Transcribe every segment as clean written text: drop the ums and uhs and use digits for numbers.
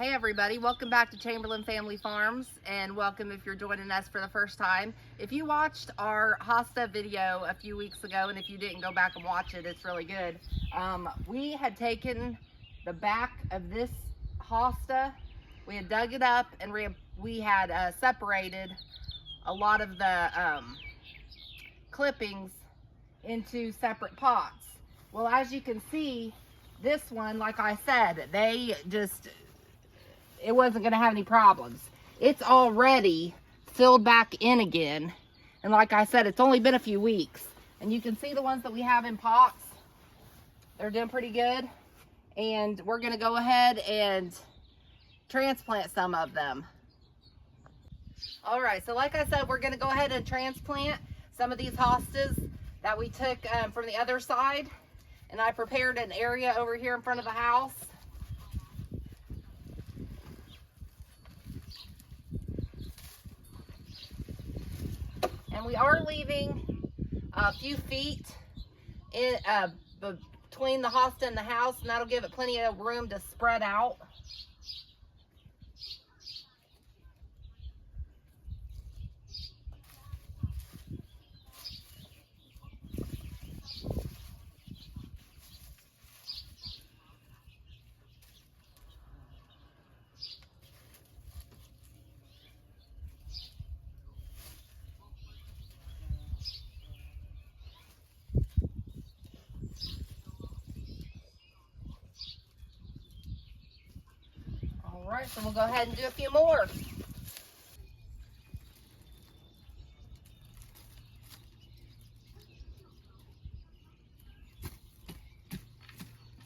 Hey everybody, welcome back to Chamberlain Family Farms, and welcome if you're joining us for the first time. If you watched our Hosta video a few weeks ago, and if you didn't, go back and watch it, it's really good. We had taken the back of this Hosta, we had dug it up, and we had separated a lot of the clippings into separate pots. Well, as you can see, this one, like I said, it wasn't going to have any problems. It's already filled back in again. And like I said, it's only been a few weeks. And you can see the ones that we have in pots. They're doing pretty good. And we're going to go ahead and transplant some of them. All right, so like I said, we're going to go ahead and transplant some of these hostas that we took from the other side. And I prepared an area over here in front of the house. And we are leaving a few feet in, between the hosta and the house, and that'll give it plenty of room to spread out. All right, so we'll go ahead and do a few more.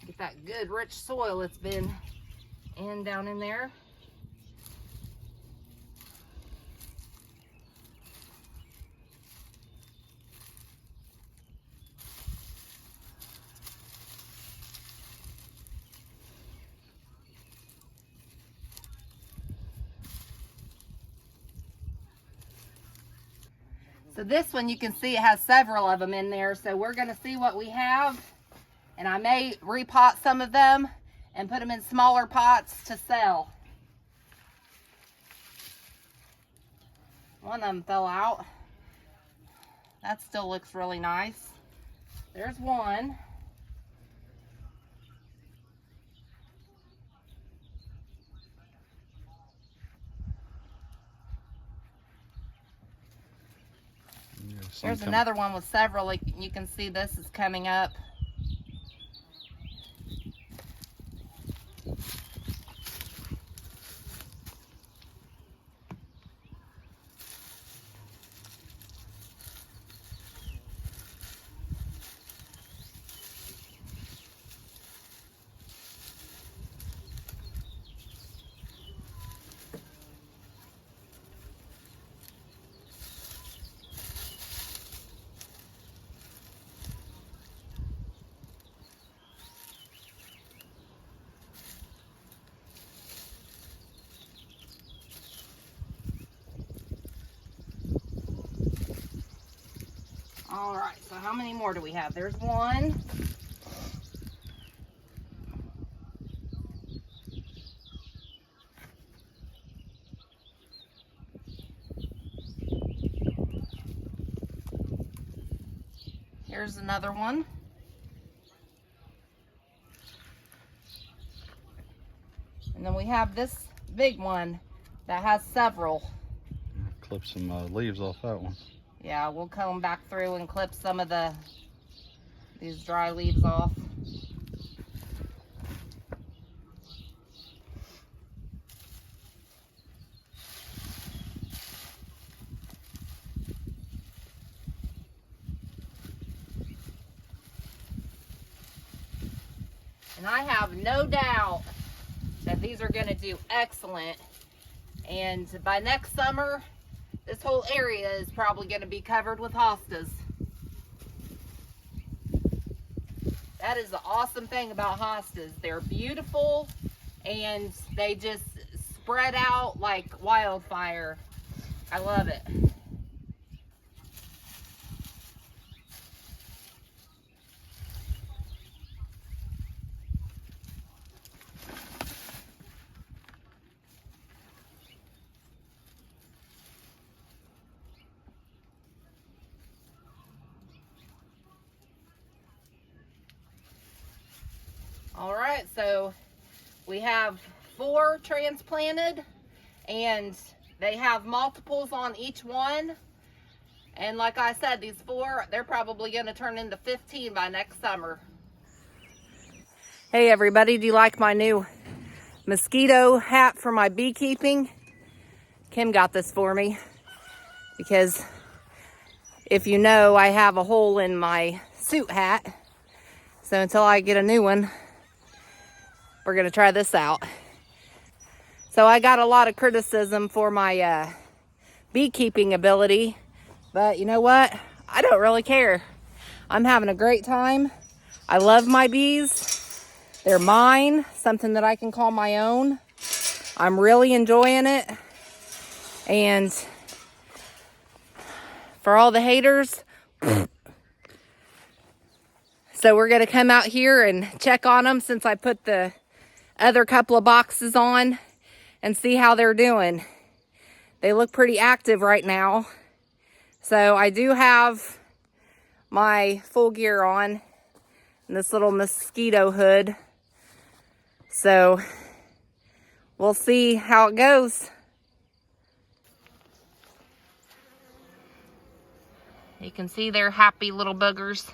Get that good rich soil it's been down in there. So this one, you can see it has several of them in there. So we're going to see what we have. And I may repot some of them and put them in smaller pots to sell. One of them fell out. That still looks really nice. There's one. There's another one with several. Like you can see, this is coming up. All right, so how many more do we have? There's one. Here's another one. And then we have this big one that has several. Clip some leaves off that one. Yeah, we'll come back through and clip some of these dry leaves off. And I have no doubt that these are going to do excellent. And by next summer, this whole area is probably going to be covered with hostas. That is the awesome thing about hostas. They're beautiful and they just spread out like wildfire. I love it. All right, so we have 4 transplanted, and they have multiples on each one. And like I said, these 4, they're probably going to turn into 15 by next summer. Hey everybody, do you like my new mosquito hat for my beekeeping? Kim got this for me because if you know, I have a hole in my suit hat. So until I get a new one, we're going to try this out. So I got a lot of criticism for my beekeeping ability, but you know what? I don't really care. I'm having a great time. I love my bees. They're mine, something that I can call my own. I'm really enjoying it. And for all the haters, so we're gonna come out here and check on them since I put the other couple of boxes on and see how they're doing. They look pretty active right now. So I do have my full gear on and this little mosquito hood. So we'll see how it goes. You can see they're happy little boogers.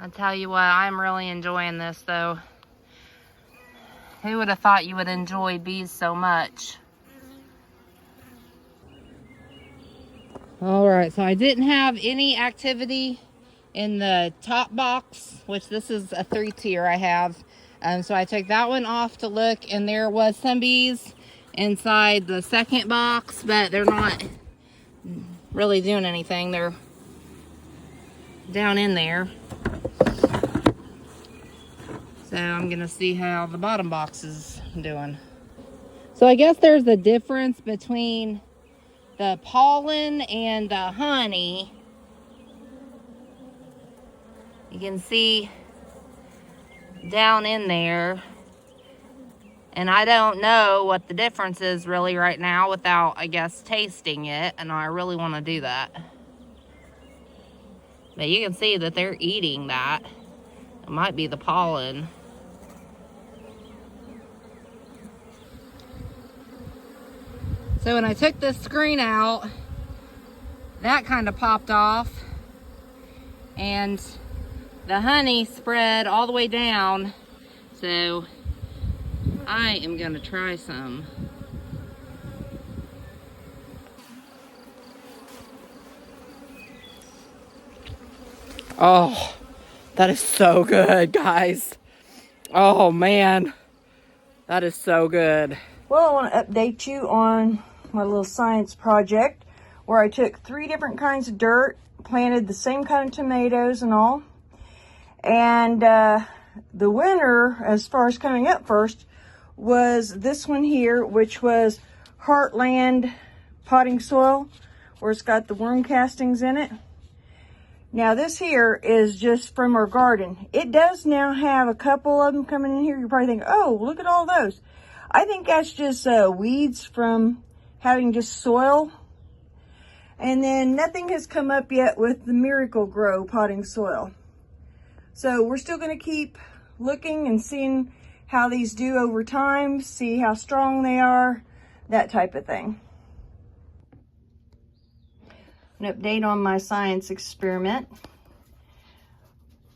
I tell you what, I'm really enjoying this though. Who would have thought you would enjoy bees so much? All right, so I didn't have any activity in the top box, which this is a 3-tier I have. So I took that one off to look, and there was some bees inside the second box, but they're not really doing anything. They're down in there. So I'm gonna see how the bottom box is doing. So I guess there's a difference between the pollen and the honey. You can see down in there, and I don't know what the difference is really right now without, I guess, tasting it, and I really want to do that. But you can see that they're eating that. It might be the pollen. So when I took this screen out, that kind of popped off, and the honey spread all the way down. So I am going to try some. Oh, that is so good, guys. Oh man, that is so good. Well, I want to update you on my little science project where I took 3 different kinds of dirt, planted the same kind of tomatoes and all. And the winner, as far as coming up first, was this one here, which was Heartland potting soil, where it's got the worm castings in it. Now this here is just from our garden. It does now have a couple of them coming in here. You're probably thinking, oh, look at all those. I think that's just weeds from having just soil. And then nothing has come up yet with the Miracle Grow potting soil. So we're still going to keep looking and seeing how these do over time, see how strong they are, that type of thing. An update on my science experiment.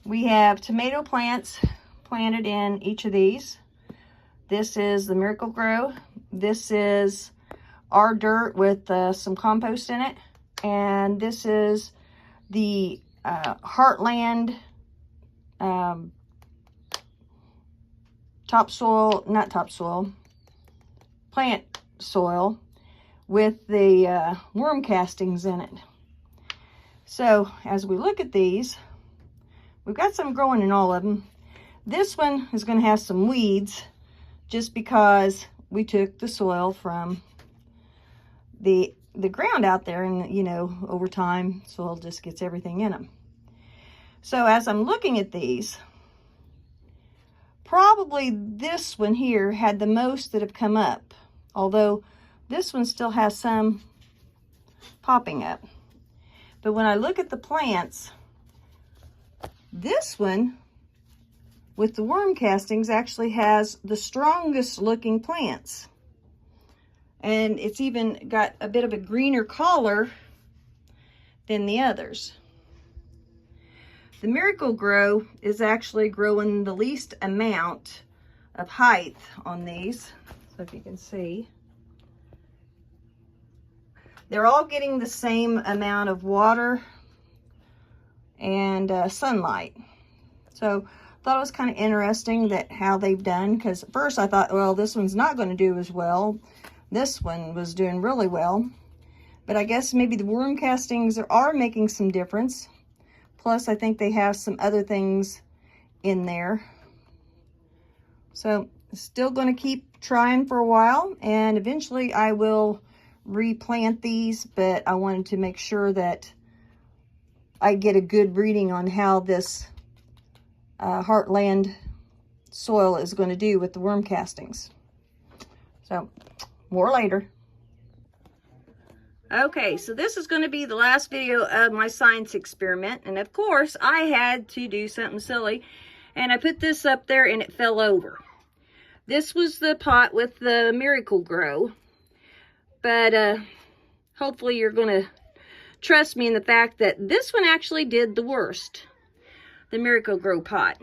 We have tomato plants planted in each of these. This is the Miracle Grow. This is our dirt with some compost in it. And this is the Heartland plant soil with the worm castings in it. So as we look at these, we've got some growing in all of them. This one is going to have some weeds just because we took the soil from the ground out there, and you know, over time soil just gets everything in them. So as I'm looking at these, probably this one here had the most that have come up, although this one still has some popping up. But when I look at the plants, this one with the worm castings actually has the strongest looking plants. And it's even got a bit of a greener color than the others. The Miracle Grow is actually growing the least amount of height on these. So if you can see, they're all getting the same amount of water and sunlight. So I thought it was kind of interesting that how they've done, because at first I thought, well, this one's not going to do as well. This one was doing really well. But I guess maybe the worm castings are making some difference. Plus, I think they have some other things in there. So, still going to keep trying for a while. And eventually I will replant these. But I wanted to make sure that I get a good reading on how this Heartland soil is going to do with the worm castings. So, more later. Okay, so this is going to be the last video of my science experiment. And of course, I had to do something silly. And I put this up there and it fell over. This was the pot with the Miracle Grow. But hopefully you're going to trust me in the fact that this one actually did the worst. The Miracle Grow pot.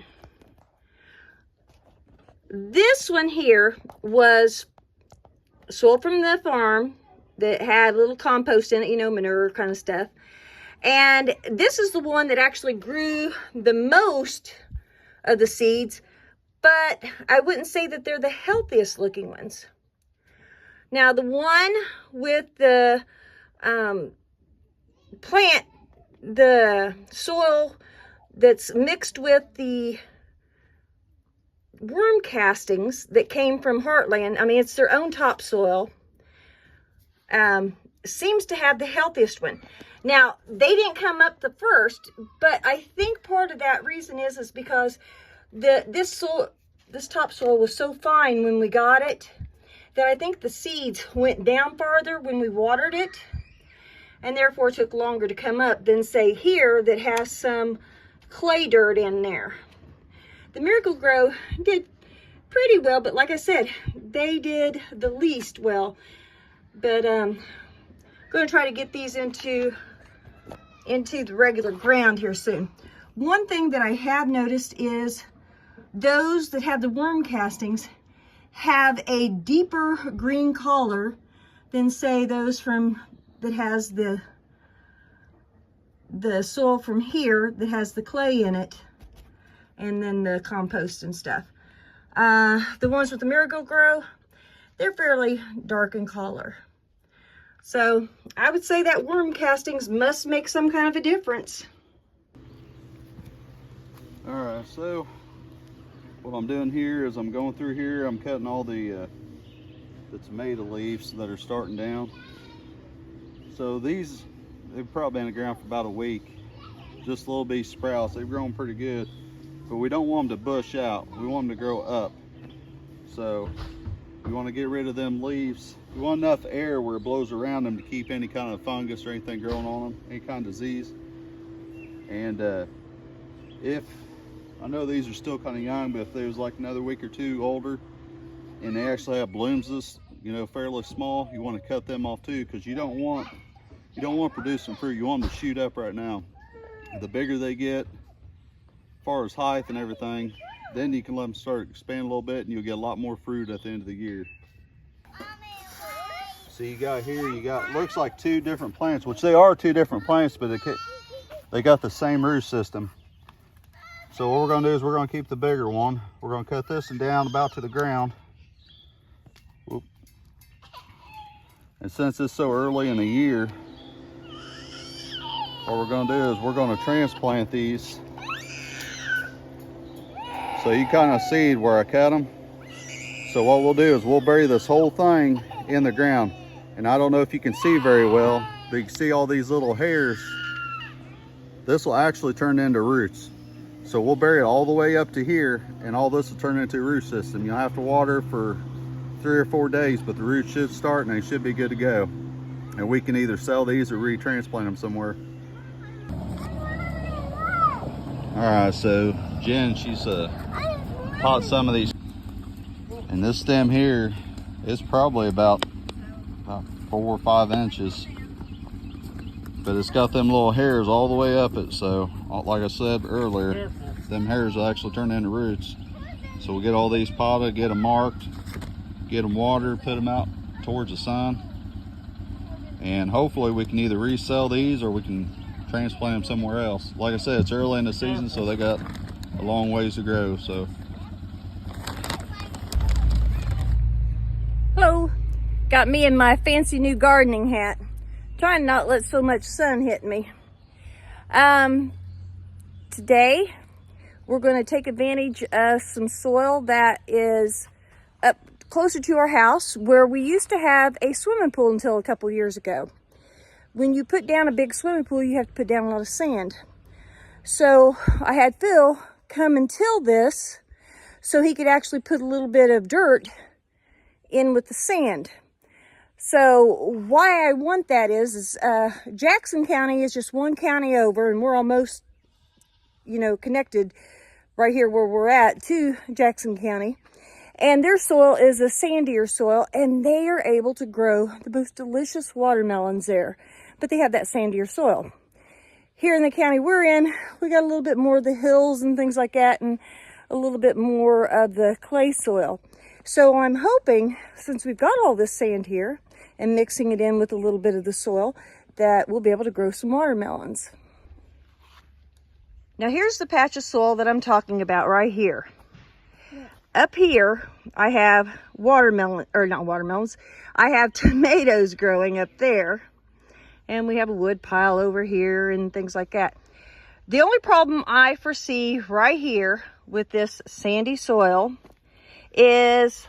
This one here was soil from the farm that had a little compost in it, you know, manure kind of stuff. And this is the one that actually grew the most of the seeds, but I wouldn't say that they're the healthiest looking ones. Now, the one with the plant, the soil that's mixed with the worm castings that came from Heartland, I mean, it's their own topsoil, seems to have the healthiest one. Now, they didn't come up the first, but I think part of that reason is because this topsoil was so fine when we got it that I think the seeds went down farther when we watered it, and therefore took longer to come up than, say, here that has some clay dirt in there. The Miracle Grow did pretty well, but like I said, they did the least well. But I'm going to try to get these into the regular ground here soon. One thing that I have noticed is those that have the worm castings have a deeper green color than, say, those that has the soil from here that has the clay in it, and then the compost and stuff. The ones with the Miracle Grow, they're fairly dark in color. So I would say that worm castings must make some kind of a difference. All right, so what I'm doing here is I'm going through here, I'm cutting all the tomato leaves that are starting down. So these, they've probably been in the ground for about a week. Just little bitty sprouts, they've grown pretty good. But we don't want them to bush out, we want them to grow up. So we want to get rid of them leaves. We want enough air where it blows around them to keep any kind of fungus or anything growing on them, any kind of disease. And if, I know these are still kind of young, but if they was like another week or two older and they actually have blooms this, you know, fairly small, you want to cut them off too, because you don't want producing fruit. You want them to shoot up right now. The bigger they get, as far as height and everything, then you can let them start expanding a little bit and you'll get a lot more fruit at the end of the year. So you got here, you got, looks like two different plants, which they are two different plants, but they got the same root system. So what we're gonna do is we're gonna keep the bigger one. We're gonna cut this one down about to the ground. Whoop. And since it's so early in the year, what we're gonna do is we're gonna transplant these. So you kind of see where I cut them. So what we'll do is we'll bury this whole thing in the ground. And I don't know if you can see very well, but you can see all these little hairs. This will actually turn into roots. So we'll bury it all the way up to here, and all this will turn into a root system. You'll have to water for 3 or 4 days, but the roots should start and they should be good to go. And we can either sell these or retransplant them somewhere. All right, so Jen, she's pot some of these. And this stem here is probably about 4 or 5 inches. But it's got them little hairs all the way up it. So like I said earlier, them hairs will actually turn into roots. So we'll get all these potted, get them marked, get them watered, put them out towards the sun. And hopefully we can either resell these or we can transplant them somewhere else. Like I said, it's early in the season, so they got a long ways to grow. So Hello, got me in my fancy new gardening hat. Trying not to let so much sun hit me. Today we're going to take advantage of some soil that is up closer to our house, where we used to have a swimming pool until a couple years ago. When you put down a big swimming pool, you have to put down a lot of sand. So I had Phil come and till this so he could actually put a little bit of dirt in with the sand. So why I want that is Jackson County is just one county over, and we're almost, connected right here where we're at to Jackson County. And their soil is a sandier soil, and they are able to grow the most delicious watermelons there. But they have that sandier soil. Here in the county we're in, we got a little bit more of the hills and things like that, and a little bit more of the clay soil. So I'm hoping, since we've got all this sand here, and mixing it in with a little bit of the soil, that we'll be able to grow some watermelons. Now here's the patch of soil that I'm talking about right here. Up here, I have I have tomatoes growing up there. And we have a wood pile over here and things like that. The only problem I foresee right here with this sandy soil is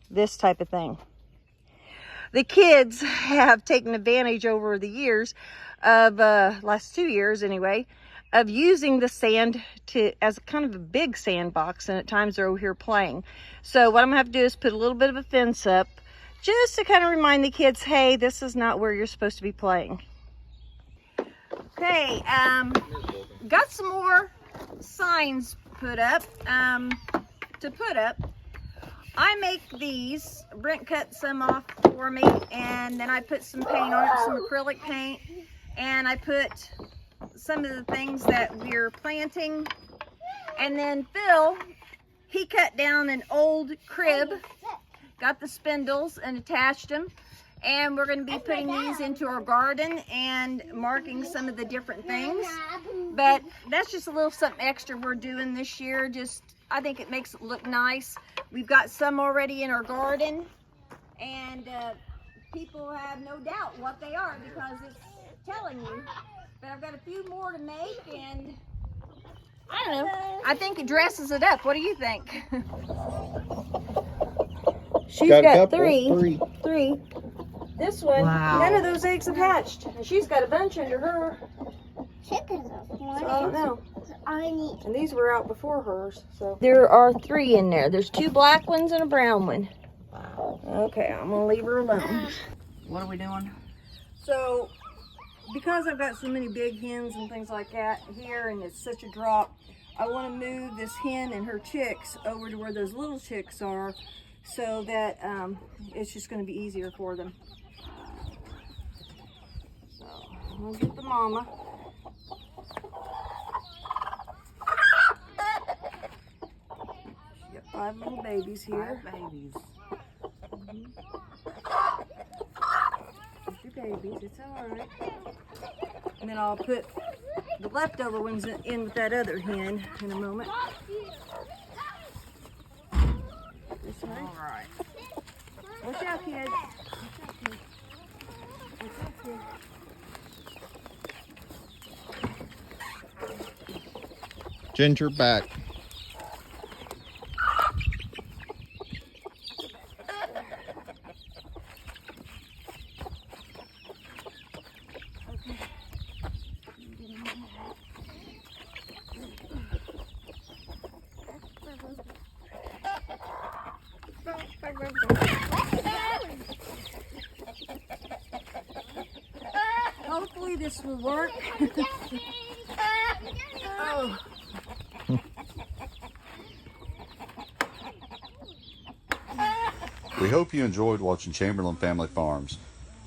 this type of thing. The kids have taken advantage over the years of, last 2 years anyway, of using the sand as kind of a big sandbox, and at times they're over here playing. So what I'm gonna have to do is put a little bit of a fence up just to kind of remind the kids, hey, this is not where you're supposed to be playing. Okay, got some more signs put up, I make these. Brent cut some off for me, and then I put some paint on it, some acrylic paint, and I put some of the things that we're planting. And then Phil, he cut down an old crib, got the spindles and attached them, and we're going to be putting these into our garden and marking some of the different things. But that's just a little something extra we're doing this year. I think it makes it look nice. We've got some already in our garden, and people have no doubt what they are because it's telling you. But I've got a few more to make, and I don't know. I think it dresses it up. What do you think? She's got three. This one, wow. None of those eggs have hatched. And she's got a bunch under her. Chickens. So I don't know. And these were out before hers. So there are 3 in there. There's 2 black ones and a brown one. Wow. Okay, I'm gonna leave her alone. What are we doing? So, because I've got so many big hens and things like that here, and it's such a drop, I want to move this hen and her chicks over to where those little chicks are, so that it's just going to be easier for them. So I'm going to get the mama. She's got 5 little babies here. 5 babies. Your babies, it's all right. And then I'll put the leftover ones in with that other hen in a moment. This way. All right. Watch out, kids. Watch out, kids. Ginger back. Hopefully this will work. Oh. We hope you enjoyed watching Chamberlain Family Farms.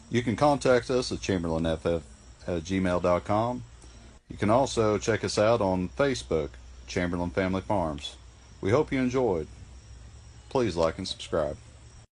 You can contact us at chamberlainff@gmail.com. You can also check us out on Facebook, Chamberlain Family Farms. We hope you enjoyed. Please like and subscribe.